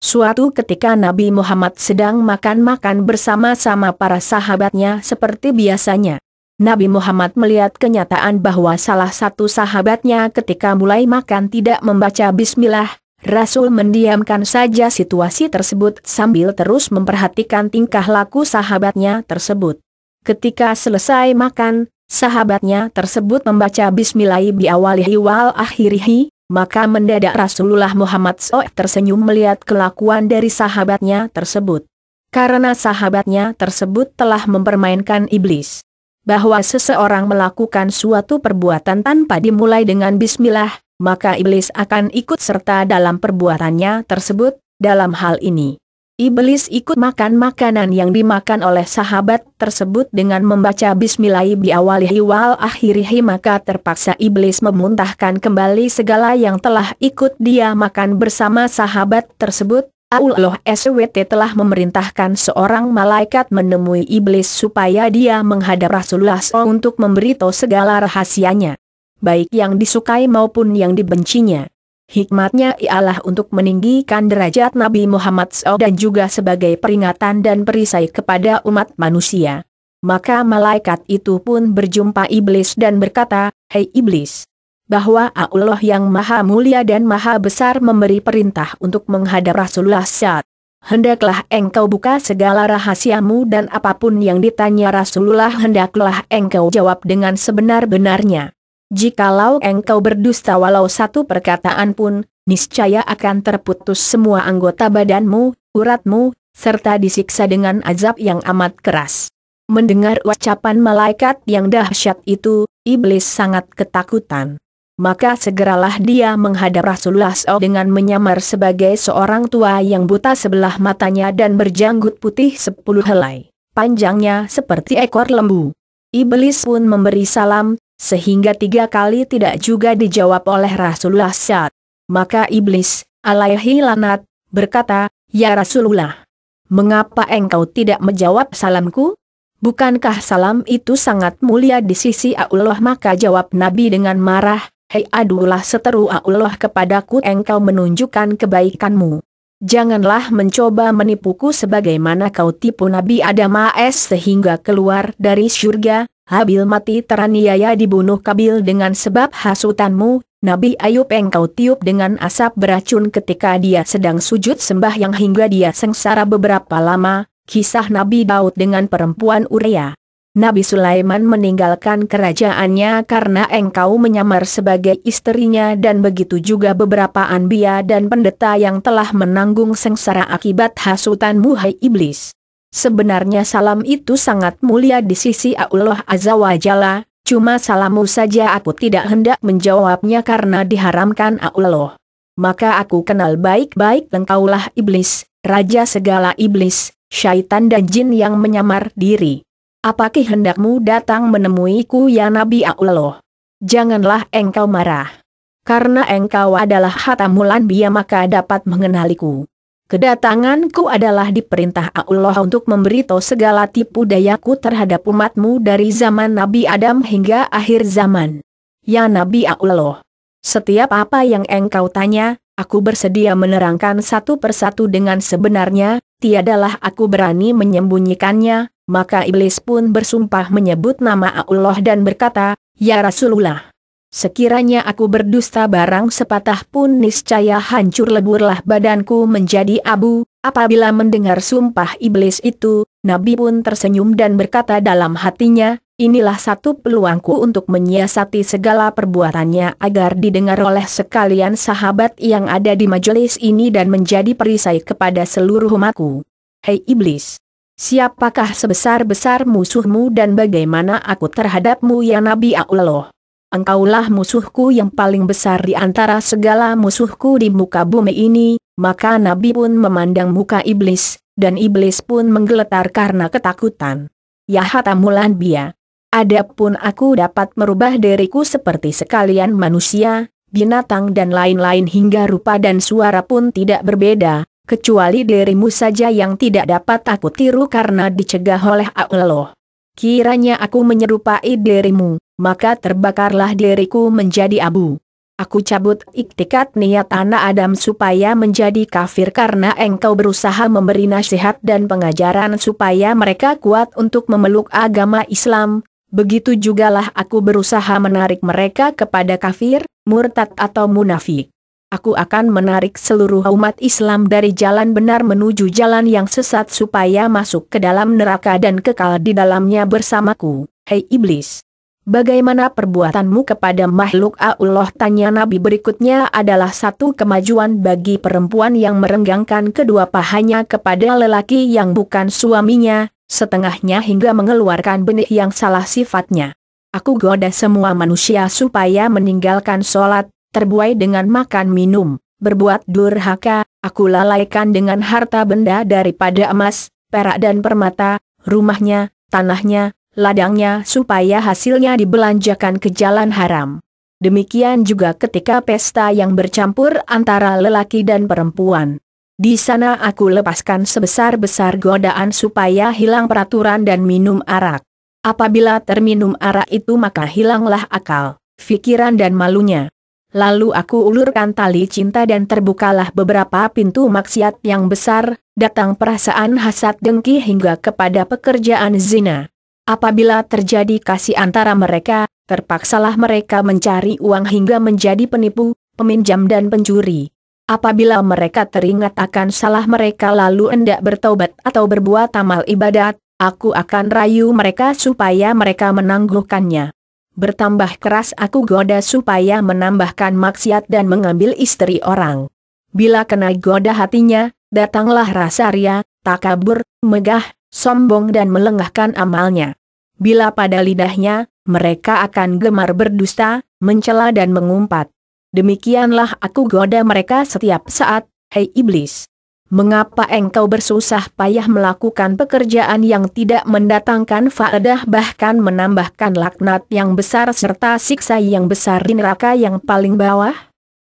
Suatu ketika Nabi Muhammad sedang makan-makan bersama-sama para sahabatnya seperti biasanya. Nabi Muhammad melihat kenyataan bahwa salah satu sahabatnya ketika mulai makan tidak membaca bismillah. Rasul mendiamkan saja situasi tersebut sambil terus memperhatikan tingkah laku sahabatnya tersebut. Ketika selesai makan, sahabatnya tersebut membaca bismillah bi awalihi wal akhirihi. Maka mendadak Rasulullah Muhammad SAW tersenyum melihat kelakuan dari sahabatnya tersebut. Karena sahabatnya tersebut telah mempermainkan iblis. Bahwa seseorang melakukan suatu perbuatan tanpa dimulai dengan bismillah, maka iblis akan ikut serta dalam perbuatannya tersebut. Dalam hal ini, iblis ikut makan makanan yang dimakan oleh sahabat tersebut dengan membaca bismillah bi awalihi wal akhirihi, maka terpaksa iblis memuntahkan kembali segala yang telah ikut dia makan bersama sahabat tersebut. Allah SWT telah memerintahkan seorang malaikat menemui iblis supaya dia menghadap Rasulullah SAW untuk memberitahu segala rahasianya, baik yang disukai maupun yang dibencinya. Hikmatnya ialah untuk meninggikan derajat Nabi Muhammad SAW dan juga sebagai peringatan dan perisai kepada umat manusia. Maka malaikat itu pun berjumpa iblis dan berkata, "Hei iblis, bahwa Allah yang maha mulia dan maha besar memberi perintah untuk menghadap Rasulullah SAW. Hendaklah engkau buka segala rahasiamu dan apapun yang ditanya Rasulullah hendaklah engkau jawab dengan sebenar-benarnya. Jikalau engkau berdusta walau satu perkataan pun, niscaya akan terputus semua anggota badanmu, uratmu, serta disiksa dengan azab yang amat keras." Mendengar ucapan malaikat yang dahsyat itu, iblis sangat ketakutan. Maka segeralah dia menghadap Rasulullah SAW dengan menyamar sebagai seorang tua yang buta sebelah matanya dan berjanggut putih 10 helai, panjangnya seperti ekor lembu. Iblis pun memberi salam, sehingga 3 kali tidak juga dijawab oleh Rasulullah SAW. Maka iblis, alaihi lanat, berkata, "Ya Rasulullah, mengapa engkau tidak menjawab salamku? Bukankah salam itu sangat mulia di sisi Allah?" Maka jawab Nabi dengan marah, "Hei adulah seteru Allah kepadaku, engkau menunjukkan kebaikanmu. Janganlah mencoba menipuku sebagaimana kau tipu Nabi Adam AS sehingga keluar dari surga. Habil mati teraniaya dibunuh Kabil dengan sebab hasutanmu. Nabi Ayub engkau tiup dengan asap beracun ketika dia sedang sujud sembahyang hingga dia sengsara beberapa lama. Kisah Nabi Daud dengan perempuan Uria. Nabi Sulaiman meninggalkan kerajaannya karena engkau menyamar sebagai istrinya, dan begitu juga beberapa anbiya dan pendeta yang telah menanggung sengsara akibat hasutanmu hai iblis. Sebenarnya salam itu sangat mulia di sisi Allah Azza wa Jalla, cuma salammu saja aku tidak hendak menjawabnya karena diharamkan Allah. Maka aku kenal baik-baik engkaulah iblis, raja segala iblis, syaitan dan jin yang menyamar diri. Apakah hendakmu datang menemuiku ya Nabi Allah? Janganlah engkau marah. Karena engkau adalah Khatamul Anbiya maka dapat mengenaliku. Kedatanganku adalah diperintah Allah untuk memberitahu segala tipu dayaku terhadap umatmu dari zaman Nabi Adam hingga akhir zaman. Ya Nabi Allah, setiap apa yang engkau tanya, aku bersedia menerangkan satu persatu dengan sebenarnya, tiadalah aku berani menyembunyikannya. Maka iblis pun bersumpah menyebut nama Allah dan berkata, "Ya Rasulullah, sekiranya aku berdusta barang sepatah pun niscaya hancur leburlah badanku menjadi abu." Apabila mendengar sumpah iblis itu, Nabi pun tersenyum dan berkata dalam hatinya, "Inilah satu peluangku untuk menyiasati segala perbuatannya agar didengar oleh sekalian sahabat yang ada di majelis ini dan menjadi perisai kepada seluruh umatku." Hei iblis, siapakah sebesar-besar musuhmu dan bagaimana aku terhadapmu ya Nabi Allah? Engkaulah musuhku yang paling besar di antara segala musuhku di muka bumi ini. Maka Nabi pun memandang muka iblis, dan iblis pun menggeletar karena ketakutan. Ya Khatamul Anbiya, adapun aku dapat merubah diriku seperti sekalian manusia, binatang dan lain-lain hingga rupa dan suara pun tidak berbeda, kecuali dirimu saja yang tidak dapat aku tiru karena dicegah oleh Allah. Kiranya aku menyerupai dirimu, maka terbakarlah diriku menjadi abu. Aku cabut iktikat niat anak Adam supaya menjadi kafir karena engkau berusaha memberi nasihat dan pengajaran supaya mereka kuat untuk memeluk agama Islam. Begitu jugalah aku berusaha menarik mereka kepada kafir, murtad atau munafik. Aku akan menarik seluruh umat Islam dari jalan benar menuju jalan yang sesat supaya masuk ke dalam neraka dan kekal di dalamnya bersamaku. Hei iblis! Bagaimana perbuatanmu kepada makhluk Allah? Tanya Nabi. Berikutnya adalah satu kemajuan bagi perempuan yang merenggangkan kedua pahanya kepada lelaki yang bukan suaminya, setengahnya hingga mengeluarkan benih yang salah sifatnya. Aku goda semua manusia supaya meninggalkan sholat, terbuai dengan makan minum, berbuat durhaka, aku lalaikan dengan harta benda daripada emas, perak dan permata, rumahnya, tanahnya, ladangnya supaya hasilnya dibelanjakan ke jalan haram. Demikian juga ketika pesta yang bercampur antara lelaki dan perempuan. Di sana aku lepaskan sebesar-besar godaan supaya hilang peraturan dan minum arak. Apabila terminum arak itu maka hilanglah akal, pikiran dan malunya. Lalu aku ulurkan tali cinta dan terbukalah beberapa pintu maksiat yang besar, datang perasaan hasad dengki hingga kepada pekerjaan zina. Apabila terjadi kasih antara mereka, terpaksalah mereka mencari uang hingga menjadi penipu, peminjam dan pencuri. Apabila mereka teringat akan salah mereka lalu hendak bertobat atau berbuat amal ibadat, aku akan rayu mereka supaya mereka menangguhkannya. Bertambah keras aku goda supaya menambahkan maksiat dan mengambil istri orang. Bila kena goda hatinya, datanglah rasa ria, takabur, megah, sombong dan melengahkan amalnya. Bila pada lidahnya, mereka akan gemar berdusta, mencela dan mengumpat. Demikianlah aku goda mereka setiap saat. Hei iblis! Mengapa engkau bersusah payah melakukan pekerjaan yang tidak mendatangkan faedah bahkan menambahkan laknat yang besar serta siksa yang besar di neraka yang paling bawah?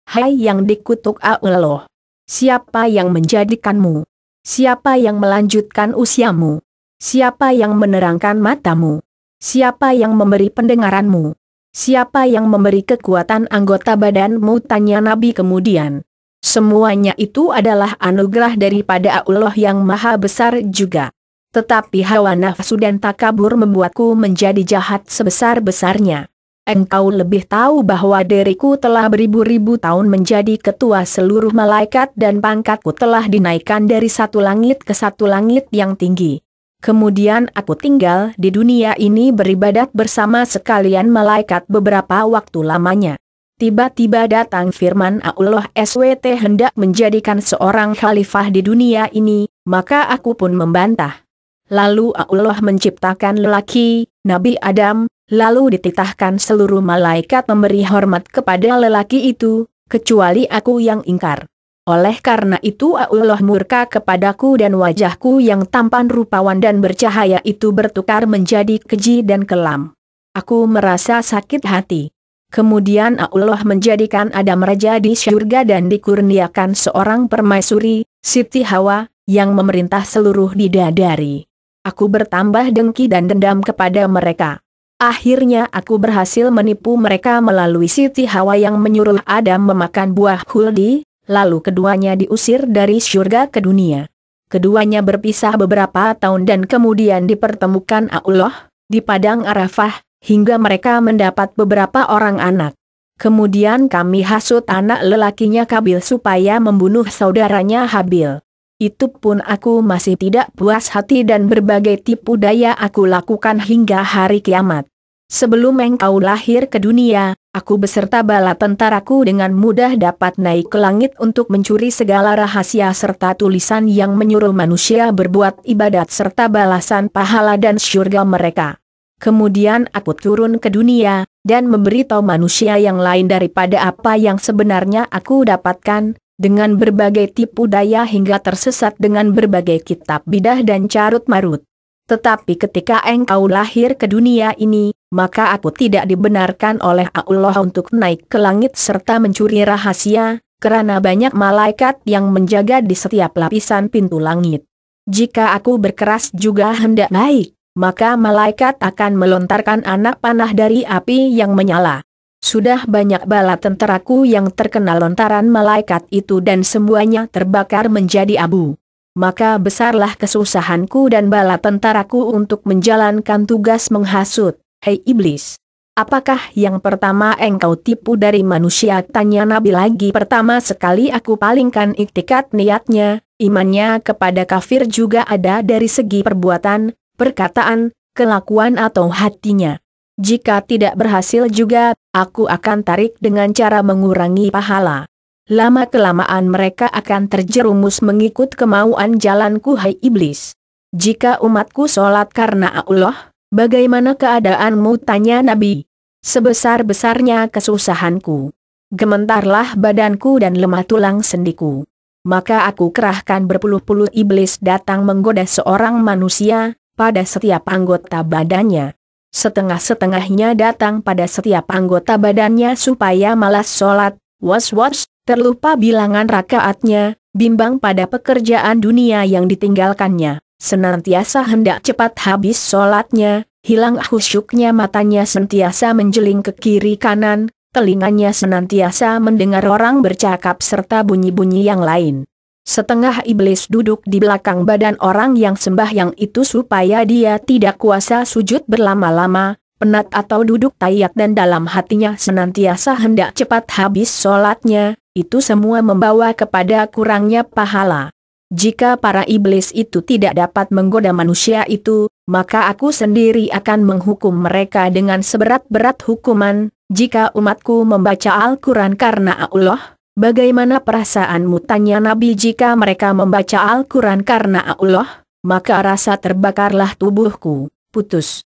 Hai yang dikutuk Allah! Siapa yang menjadikanmu? Siapa yang melanjutkan usiamu? Siapa yang menerangkan matamu? Siapa yang memberi pendengaranmu? Siapa yang memberi kekuatan anggota badanmu? Tanya Nabi kemudian. Semuanya itu adalah anugerah daripada Allah yang maha besar juga. Tetapi hawa nafsu dan takabur membuatku menjadi jahat sebesar-besarnya. Engkau lebih tahu bahwa diriku telah beribu-ribu tahun menjadi ketua seluruh malaikat dan pangkatku telah dinaikkan dari satu langit ke satu langit yang tinggi. Kemudian aku tinggal di dunia ini beribadat bersama sekalian malaikat beberapa waktu lamanya. Tiba-tiba datang firman Allah SWT hendak menjadikan seorang khalifah di dunia ini, maka aku pun membantah. Lalu Allah menciptakan lelaki, Nabi Adam, lalu dititahkan seluruh malaikat memberi hormat kepada lelaki itu, kecuali aku yang ingkar. Oleh karena itu Allah murka kepadaku dan wajahku yang tampan rupawan dan bercahaya itu bertukar menjadi keji dan kelam. Aku merasa sakit hati. Kemudian Allah menjadikan Adam raja di syurga dan dikurniakan seorang permaisuri, Siti Hawa, yang memerintah seluruh bidadari. Aku bertambah dengki dan dendam kepada mereka. Akhirnya aku berhasil menipu mereka melalui Siti Hawa yang menyuruh Adam memakan buah khuldi, lalu keduanya diusir dari syurga ke dunia. Keduanya berpisah beberapa tahun dan kemudian dipertemukan Allah di padang Arafah, hingga mereka mendapat beberapa orang anak. Kemudian kami hasut anak lelakinya Kabil supaya membunuh saudaranya Habil. Itu pun aku masih tidak puas hati dan berbagai tipu daya aku lakukan hingga hari kiamat. Sebelum engkau lahir ke dunia, aku beserta bala tentaraku dengan mudah dapat naik ke langit untuk mencuri segala rahasia serta tulisan yang menyuruh manusia berbuat ibadat serta balasan pahala dan syurga mereka. Kemudian aku turun ke dunia, dan memberitahu manusia yang lain daripada apa yang sebenarnya aku dapatkan, dengan berbagai tipu daya hingga tersesat dengan berbagai kitab bidah dan carut marut. Tetapi ketika engkau lahir ke dunia ini, maka aku tidak dibenarkan oleh Allah untuk naik ke langit serta mencuri rahasia, karena banyak malaikat yang menjaga di setiap lapisan pintu langit. Jika aku berkeras juga hendak naik, maka malaikat akan melontarkan anak panah dari api yang menyala. Sudah banyak bala tentaraku yang terkena lontaran malaikat itu dan semuanya terbakar menjadi abu. Maka besarlah kesusahanku dan bala tentaraku untuk menjalankan tugas menghasut. Hei iblis! Apakah yang pertama engkau tipu dari manusia? Tanya Nabi lagi. Pertama sekali aku palingkan iktikat niatnya, imannya kepada kafir juga ada dari segi perbuatan, perkataan, kelakuan atau hatinya. Jika tidak berhasil juga, aku akan tarik dengan cara mengurangi pahala. Lama-kelamaan mereka akan terjerumus mengikut kemauan jalanku. Hai iblis! Jika umatku sholat karena Allah, bagaimana keadaanmu? Tanya Nabi. Sebesar-besarnya kesusahanku. Gementarlah badanku dan lemah tulang sendiku. Maka aku kerahkan berpuluh-puluh iblis datang menggoda seorang manusia, pada setiap anggota badannya. Setengah-setengahnya datang pada setiap anggota badannya supaya malas sholat, was-was, terlupa bilangan rakaatnya, bimbang pada pekerjaan dunia yang ditinggalkannya, senantiasa hendak cepat habis sholatnya, hilang khusyuknya, matanya sentiasa menjeling ke kiri kanan, telinganya senantiasa mendengar orang bercakap serta bunyi-bunyi yang lain. Setengah iblis duduk di belakang badan orang yang sembahyang itu supaya dia tidak kuasa sujud berlama-lama, penat atau duduk tayak, dan dalam hatinya senantiasa hendak cepat habis sholatnya. Itu semua membawa kepada kurangnya pahala. Jika para iblis itu tidak dapat menggoda manusia itu, maka aku sendiri akan menghukum mereka dengan seberat-berat hukuman. Jika umatku membaca Al-Quran karena Allah, bagaimana perasaanmu? Tanya Nabi. Jika mereka membaca Al-Quran karena Allah, maka rasa terbakarlah tubuhku, putus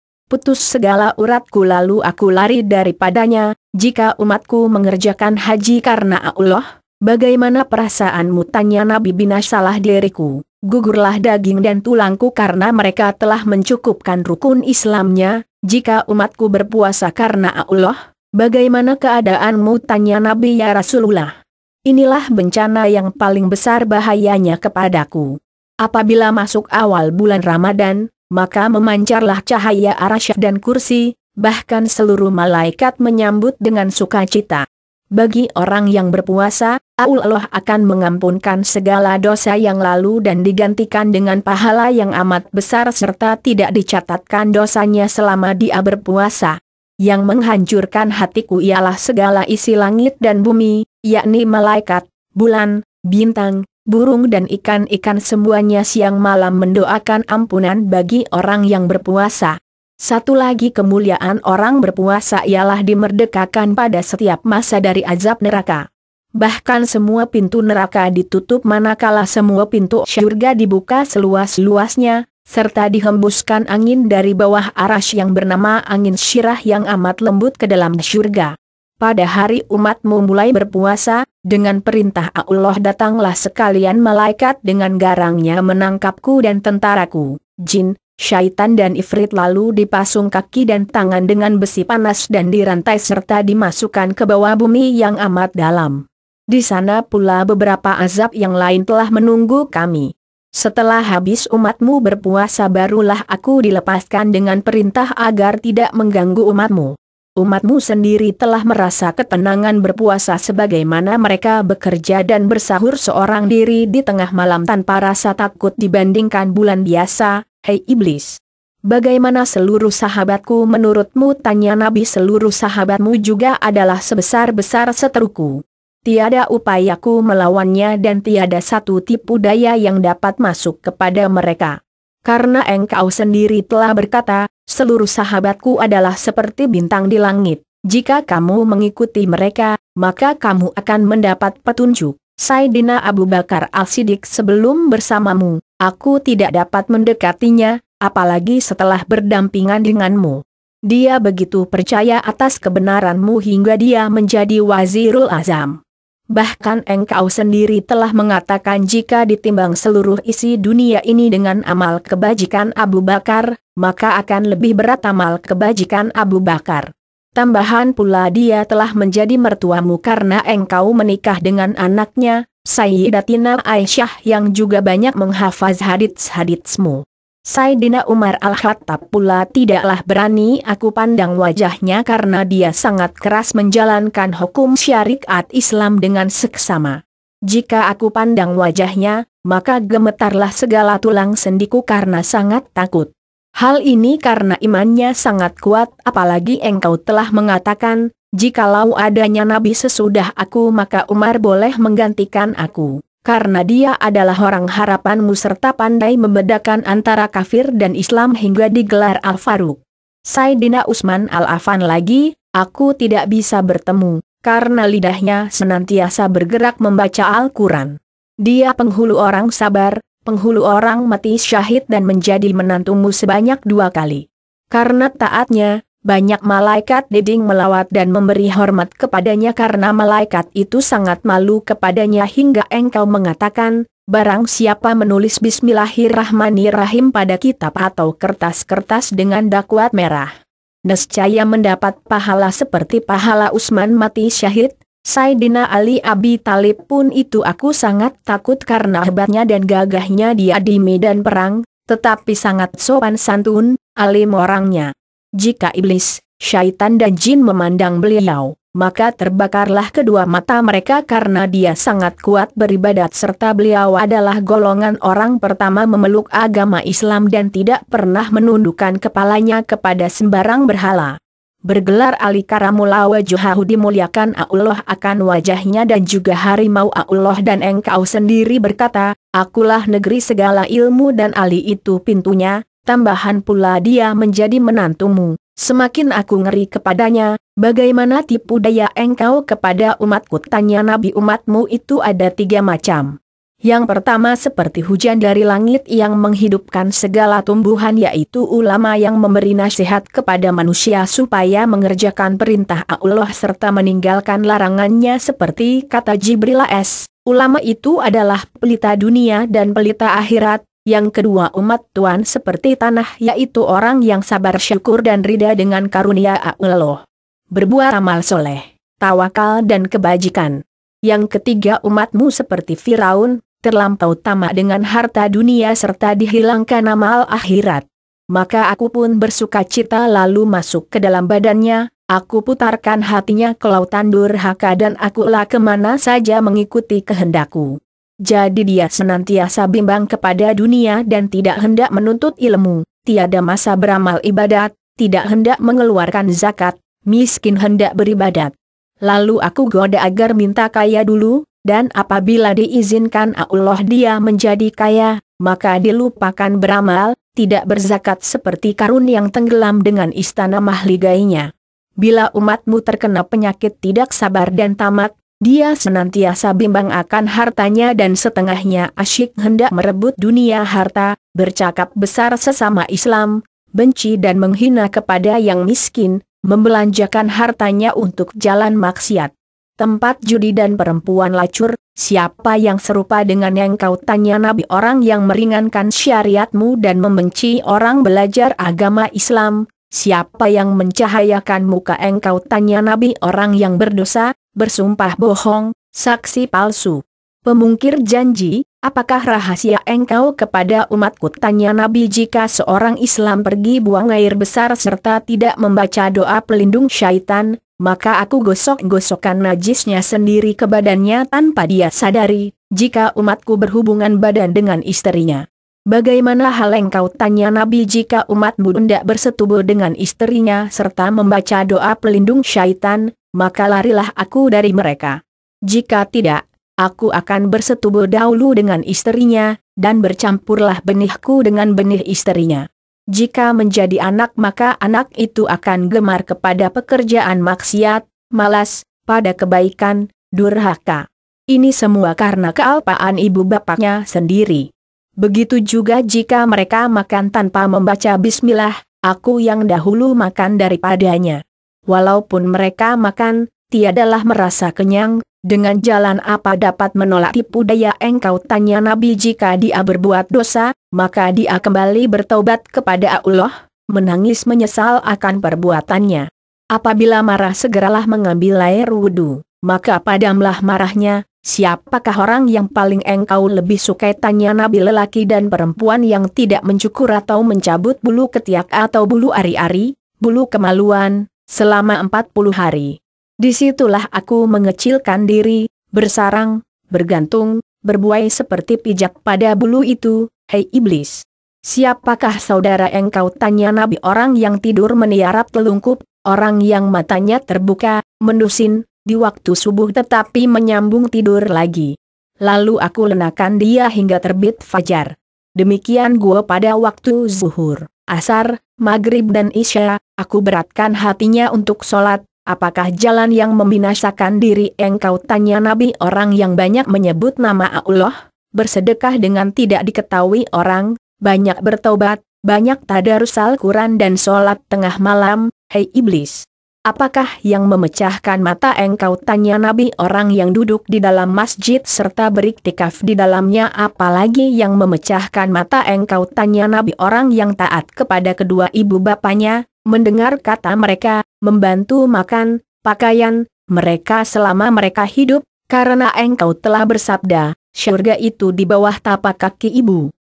segala uratku lalu aku lari daripadanya. Jika umatku mengerjakan haji karena Allah, bagaimana perasaanmu? Tanya Nabi. Binasalah diriku, gugurlah daging dan tulangku karena mereka telah mencukupkan rukun Islamnya. Jika umatku berpuasa karena Allah, bagaimana keadaanmu? Tanya Nabi. Ya Rasulullah, inilah bencana yang paling besar bahayanya kepadaku. Apabila masuk awal bulan Ramadan, maka memancarlah cahaya arsy dan kursi, bahkan seluruh malaikat menyambut dengan sukacita. Bagi orang yang berpuasa, Allah akan mengampunkan segala dosa yang lalu dan digantikan dengan pahala yang amat besar serta tidak dicatatkan dosanya selama dia berpuasa. Yang menghancurkan hatiku ialah segala isi langit dan bumi, yakni malaikat, bulan, bintang, burung dan ikan-ikan, semuanya siang malam mendoakan ampunan bagi orang yang berpuasa. Satu lagi kemuliaan orang berpuasa ialah dimerdekakan pada setiap masa dari azab neraka. Bahkan semua pintu neraka ditutup manakala semua pintu syurga dibuka seluas-luasnya, serta dihembuskan angin dari bawah arasy yang bernama angin syirah yang amat lembut ke dalam syurga. Pada hari umatmu mulai berpuasa, dengan perintah Allah datanglah sekalian malaikat dengan garangnya menangkapku dan tentaraku, jin, syaitan dan ifrit, lalu dipasung kaki dan tangan dengan besi panas dan dirantai serta dimasukkan ke bawah bumi yang amat dalam. Di sana pula beberapa azab yang lain telah menunggu kami. Setelah habis umatmu berpuasa barulah aku dilepaskan dengan perintah agar tidak mengganggu umatmu. Umatmu sendiri telah merasa ketenangan berpuasa sebagaimana mereka bekerja dan bersahur seorang diri di tengah malam tanpa rasa takut dibandingkan bulan biasa. Hei iblis! Bagaimana seluruh sahabatku menurutmu? Tanya Nabi. Seluruh sahabatmu juga adalah sebesar-besar seteruku. Tiada upayaku melawannya dan tiada satu tipu daya yang dapat masuk kepada mereka. Karena engkau sendiri telah berkata, seluruh sahabatku adalah seperti bintang di langit. Jika kamu mengikuti mereka, maka kamu akan mendapat petunjuk. Sayyidina Abu Bakar As-Siddiq sebelum bersamamu, aku tidak dapat mendekatinya, apalagi setelah berdampingan denganmu. Dia begitu percaya atas kebenaranmu hingga dia menjadi Wazirul Azam. Bahkan engkau sendiri telah mengatakan jika ditimbang seluruh isi dunia ini dengan amal kebajikan Abu Bakar, maka akan lebih berat amal kebajikan Abu Bakar. Tambahan pula dia telah menjadi mertuamu karena engkau menikah dengan anaknya, Sayyidatina Aisyah yang juga banyak menghafaz hadits-haditsmu. Saidina Umar Al-Khattab pula tidaklah berani aku pandang wajahnya karena dia sangat keras menjalankan hukum syariat Islam dengan seksama. Jika aku pandang wajahnya, maka gemetarlah segala tulang sendiku karena sangat takut. Hal ini karena imannya sangat kuat, apalagi engkau telah mengatakan, jikalau adanya Nabi sesudah aku maka Umar boleh menggantikan aku. Karena dia adalah orang harapanmu serta pandai membedakan antara kafir dan Islam hingga digelar Al-Faruq. Saidina Utsman Al-Affan lagi, aku tidak bisa bertemu, karena lidahnya senantiasa bergerak membaca Al-Quran. Dia penghulu orang sabar, penghulu orang mati syahid dan menjadi menantumu sebanyak 2 kali. Karena taatnya, banyak malaikat diding melawat dan memberi hormat kepadanya karena malaikat itu sangat malu kepadanya hingga engkau mengatakan, barang siapa menulis Bismillahirrahmanirrahim pada kitab atau kertas-kertas dengan dakwat merah, nescaya mendapat pahala seperti pahala Utsman mati syahid. Saidina Ali Abi Thalib pun itu aku sangat takut karena hebatnya dan gagahnya dia di medan perang, tetapi sangat sopan santun, alim orangnya. Jika iblis, syaitan dan jin memandang beliau, maka terbakarlah kedua mata mereka karena dia sangat kuat beribadat serta beliau adalah golongan orang pertama memeluk agama Islam dan tidak pernah menundukkan kepalanya kepada sembarang berhala. Bergelar Ali Karamullah wajhahu dimuliakan Allah akan wajahnya dan juga harimau Allah dan engkau sendiri berkata, akulah negeri segala ilmu dan Ali itu pintunya. Tambahan pula dia menjadi menantumu, semakin aku ngeri kepadanya, bagaimana tipu daya engkau kepada umatku? Tanya Nabi, umatmu itu ada 3 macam. Yang pertama seperti hujan dari langit yang menghidupkan segala tumbuhan yaitu ulama yang memberi nasihat kepada manusia supaya mengerjakan perintah Allah serta meninggalkan larangannya seperti kata Jibril S. Ulama itu adalah pelita dunia dan pelita akhirat. Yang kedua umat Tuhan seperti tanah yaitu orang yang sabar syukur dan rida dengan karunia Allah. Berbuat amal soleh, tawakal dan kebajikan. Yang ketiga umatmu seperti Firaun, terlampau tamak dengan harta dunia serta dihilangkan amal akhirat. Maka aku pun bersuka cita lalu masuk ke dalam badannya, aku putarkan hatinya ke lautan durhaka dan akulah kemana saja mengikuti kehendakku. Jadi dia senantiasa bimbang kepada dunia dan tidak hendak menuntut ilmu, tiada masa beramal ibadat, tidak hendak mengeluarkan zakat, miskin hendak beribadat. Lalu aku goda agar minta kaya dulu, dan apabila diizinkan Allah dia menjadi kaya, maka dilupakan beramal, tidak berzakat seperti Karun yang tenggelam dengan istana mahligainya. Bila umatmu terkena penyakit tidak sabar dan tamak, dia senantiasa bimbang akan hartanya dan setengahnya asyik hendak merebut dunia harta, bercakap besar sesama Islam, benci dan menghina kepada yang miskin, membelanjakan hartanya untuk jalan maksiat, tempat judi dan perempuan lacur. Siapa yang serupa dengan yang kau tanya Nabi? Orang yang meringankan syariatmu dan membenci orang belajar agama Islam. Siapa yang mencahayakan muka engkau tanya Nabi? Orang yang berdosa, bersumpah bohong, saksi palsu, pemungkir janji. Apakah rahasia engkau kepada umatku tanya Nabi? Jika seorang Islam pergi buang air besar serta tidak membaca doa pelindung syaitan, maka aku gosok-gosokkan najisnya sendiri ke badannya tanpa dia sadari. Jika umatku berhubungan badan dengan istrinya, bagaimana hal engkau tanya Nabi? Jika umatmu hendak bersetubuh dengan istrinya serta membaca doa pelindung syaitan, maka larilah aku dari mereka. Jika tidak, aku akan bersetubuh dahulu dengan istrinya, dan bercampurlah benihku dengan benih istrinya. Jika menjadi anak maka anak itu akan gemar kepada pekerjaan maksiat, malas pada kebaikan, durhaka. Ini semua karena kealpaan ibu bapaknya sendiri. Begitu juga jika mereka makan tanpa membaca bismillah, aku yang dahulu makan daripadanya. Walaupun mereka makan, tiadalah merasa kenyang, dengan jalan apa dapat menolak tipu daya engkau tanya Nabi? Jika dia berbuat dosa, maka dia kembali bertaubat kepada Allah, menangis menyesal akan perbuatannya. Apabila marah segeralah mengambil air wudu, maka padamlah marahnya, Siapakah orang yang paling engkau lebih sukai? Tanya Nabi. Lelaki dan perempuan yang tidak mencukur atau mencabut bulu ketiak atau bulu ari-ari, bulu kemaluan, selama 40 hari. Disitulah aku mengecilkan diri, bersarang, bergantung, berbuai seperti pijak pada bulu itu, hei iblis. Siapakah saudara engkau? Tanya Nabi. Orang yang tidur meniarap telungkup, orang yang matanya terbuka, mendusin, di waktu subuh tetapi menyambung tidur lagi. Lalu aku lenakan dia hingga terbit fajar. Demikian gua pada waktu zuhur, asar, maghrib dan isya, aku beratkan hatinya untuk sholat. Apakah jalan yang membinasakan diri engkau? Tanya Nabi. Orang yang banyak menyebut nama Allah, bersedekah dengan tidak diketahui orang, banyak bertobat, banyak tadarus Al-Quran dan sholat tengah malam, hei iblis. Apakah yang memecahkan mata engkau? Tanya Nabi. Orang yang duduk di dalam masjid serta beriktikaf di dalamnya. Apalagi yang memecahkan mata engkau? Tanya Nabi. Orang yang taat kepada kedua ibu bapanya, mendengar kata mereka, membantu makan, pakaian, mereka selama mereka hidup, karena engkau telah bersabda, syurga itu di bawah tapak kaki ibu